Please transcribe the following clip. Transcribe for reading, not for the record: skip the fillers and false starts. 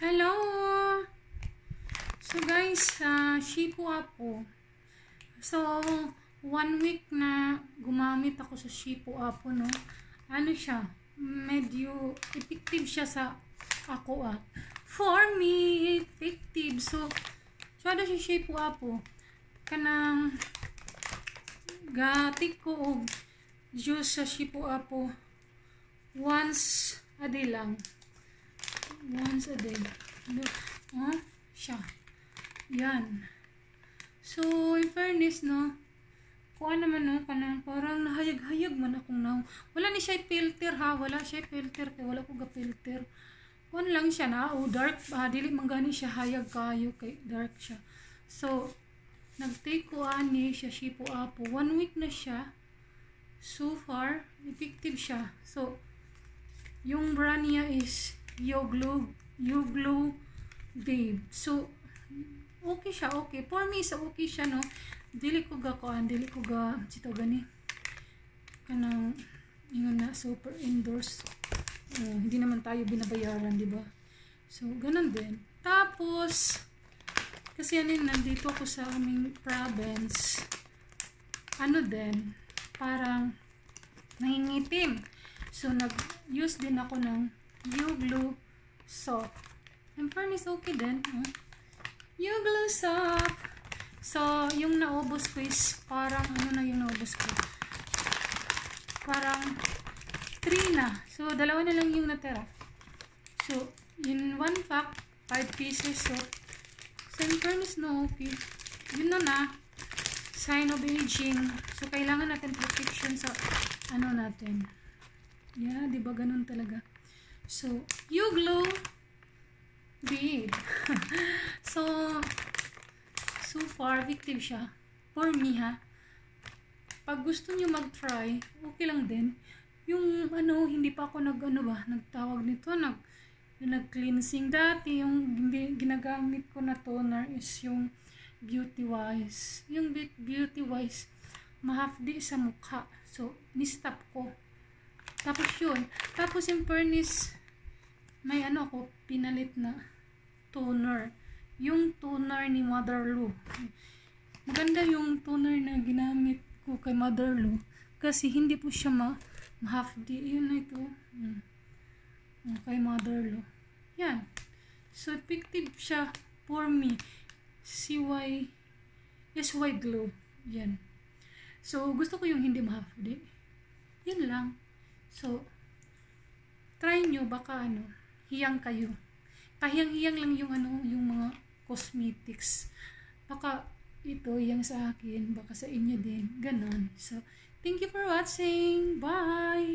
Hello! So guys, Shipu Apo. So, 1 week na gumamit ako sa Shipu Apo, no? Ano siya? Medyo effective siya sa ako, For me, effective. So, ada si Shipu Apo. Kanang gatik ko og juice sa Shipu Apo once a day lang. Once a day. Siya. Yan. So, in fairness, no, kuha naman, no, kanang parang nahayag-hayag man akong now. Wala ni siya filter, ha. Wala siya filter. Kaya wala ko ga-filter. Kuha lang siya na. Dark. Dili manggani siya hayag kayo. Kay dark siya. So, nag-take ko ani siya Shipu Apo. 1 week na siya. So far, effective siya. So, yung brand niya is Yoglo Babe. So, okay siya, okay. For me, so okay siya, no. Dili ko ga sito gani. Kanang, yun na, super endorse. Hindi naman tayo binabayaran, di ba? So, ganun din. Tapos, kasi nandito ako sa aming province. Ano din, parang nangingitim. So, nag-use din ako ng Yoglo soap. And fairness, okay din. Yoglo soap. So, yung naubos ko is parang, ano na yung naubos ko? Parang 3 na. So, 2 na lang yung natira. So, in 1 pack, 5 pieces. So in fairness, no, okay. Yun na. Sign of aging. So, kailangan natin protection sa ano natin. Yeah, di ba ganun talaga? So, Yoglo Babe. So far, effective siya. For me, ha. Pag gusto nyo mag-try, okay lang din. Yung, hindi pa ako nagtawag nito, nag-cleansing. Dati, yung ginagamit ko na toner is yung Beauty Wise. Yung Beauty Wise, mahafdi sa mukha. So, ni-stop ko. Tapos yun. Tapos yung furnace, may ako, pinalit na toner. Yung toner ni Mother Lu. Maganda yung toner na ginamit ko kay Mother Lu. Kasi hindi po siya mahafdi. Yun na ito. Kay Mother Lu. Yan. So, effective siya for me. SY Glow. Yan. So, gusto ko yung hindi mahafdi. Yan lang. So, try nyo, baka hiyang kayo. Pahiyang-hiyang lang yung mga cosmetics. Baka ito, yang sa akin, baka sa inyo din. Ganon. So, thank you for watching. Bye!